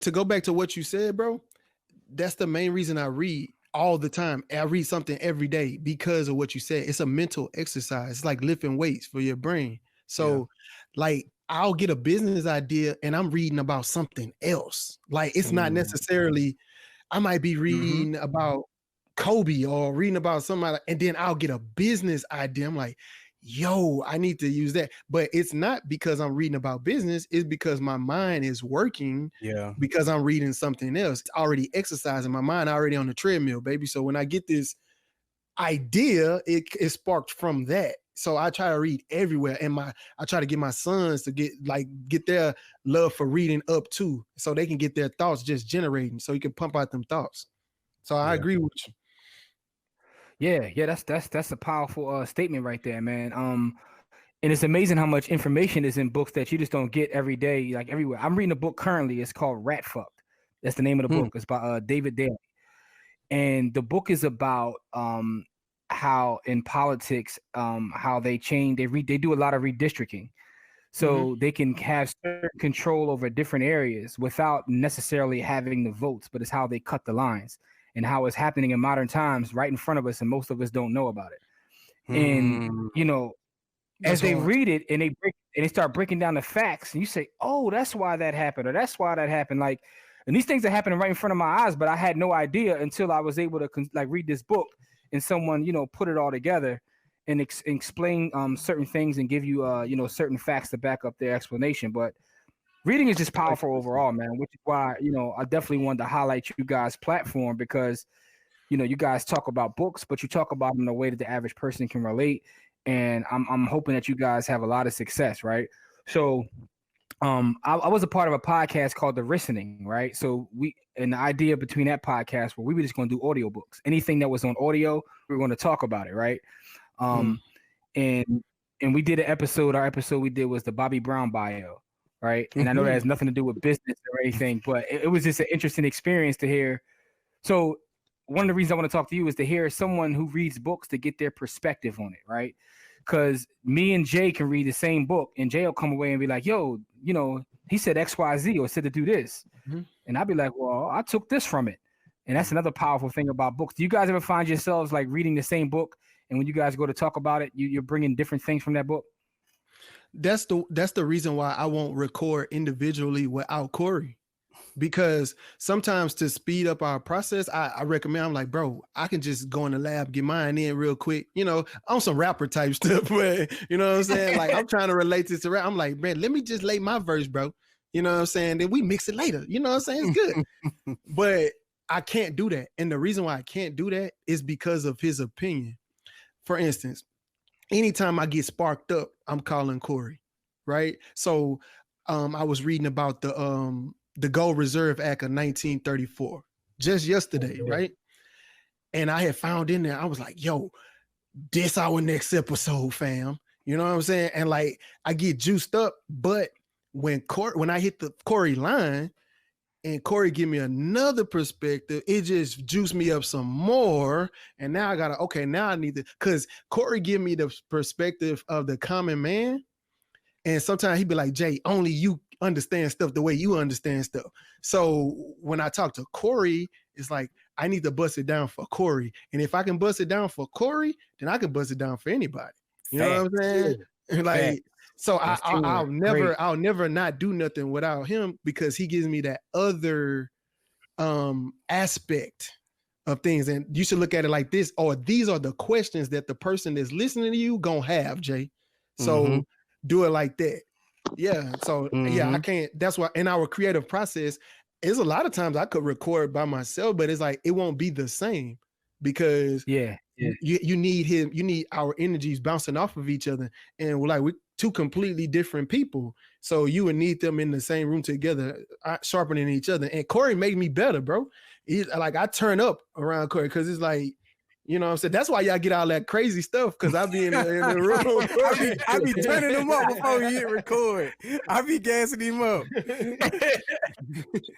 to go back to what you said, bro, that's the main reason I read all the time. I read something every day because of what you said. It's a mental exercise. It's like lifting weights for your brain. So like I'll get a business idea and I'm reading about something else. Like it's not necessarily, I might be reading about Kobe or reading about somebody, and then I'll get a business idea. I'm like, yo, I need to use that. But it's not because I'm reading about business. It's because my mind is working because I'm reading something else. It's already exercising my mind, already on the treadmill, baby. So when I get this idea, it is sparked from that. So I try to read everywhere, and I try to get my sons to get their love for reading up too, so they can get their thoughts just generating, so you can pump out them thoughts. So I agree with you. Yeah, that's a powerful statement right there, man. And it's amazing how much information is in books that you just don't get every day, like everywhere. I'm reading a book currently. It's called Rat Fucked. That's the name of the book. It's by David Daly, and the book is about how in politics, how they change. They do a lot of redistricting, so they can have certain control over different areas without necessarily having the votes. But it's how they cut the lines and how it's happening in modern times right in front of us, and most of us don't know about it. And you know, as they read it and they start breaking down the facts, and you say, "Oh, that's why that happened," or "That's why that happened." Like, and these things are happening right in front of my eyes, but I had no idea until I was able to read this book and someone put it all together and explain certain things and give you certain facts to back up their explanation. But reading is just powerful overall, man, which is why, I definitely wanted to highlight you guys' platform because, you guys talk about books, but you talk about them in a way that the average person can relate. And I'm hoping that you guys have a lot of success, right? So I was a part of a podcast called The Listening, right? So and the idea between that podcast where we were just going to do audiobooks. Anything that was on audio, we were going to talk about it, right? And we did an episode. Our episode we did was the Bobby Brown bio, right? And I know that has nothing to do with business or anything, but it was just an interesting experience to hear. So one of the reasons I want to talk to you is to hear someone who reads books to get their perspective on it, right? Because me and Jay can read the same book, and Jay will come away and be like, yo, he said XYZ or said to do this. And I'll be like, well, I took this from it. And that's another powerful thing about books. Do you guys ever find yourselves like reading the same book, and when you guys go to talk about it, you're bringing different things from that book? That's the reason why I won't record individually without Corey, because sometimes to speed up our process, I recommend, I'm like, bro, I can just go in the lab, get mine in real quick, on some rapper type stuff, but you know what I'm saying? Like I'm trying to relate this to rap. I'm like, man, let me just lay my verse, bro. You know what I'm saying? Then we mix it later. You know what I'm saying? It's good. But I can't do that. And the reason why I can't do that is because of his opinion. For instance, anytime I get sparked up, I'm calling Corey, right? So I was reading about the Gold Reserve Act of 1934 just yesterday, right? And I had found in there, I was like, yo, this our next episode, fam. You know what I'm saying? And like, I get juiced up, but when I hit the Corey line and Corey give me another perspective, it just juiced me up some more. And now now I need to, because Corey give me the perspective of the common man. And sometimes he'd be like, Jay, only you understand stuff the way you understand stuff. So when I talk to Corey, it's like, I need to bust it down for Corey. And if I can bust it down for Corey, then I can bust it down for anybody. You know what I'm saying? Like, so I'll never not do nothing without him, because he gives me that other aspect of things. And you should look at it like this, or these are the questions that the person that's listening to you gonna have, Jay. So do it like that. Yeah. So I can't. That's why in our creative process, it's a lot of times I could record by myself, but it's like it won't be the same, because you need him. You need our energies bouncing off of each other, and we're two completely different people. So you would need them in the same room together, sharpening each other. And Corey made me better, bro. I turn up around Corey because it's like, you know what I'm saying? That's why y'all get all that crazy stuff, because I be in the room. I be turning him up before he hit record. I be gassing him up.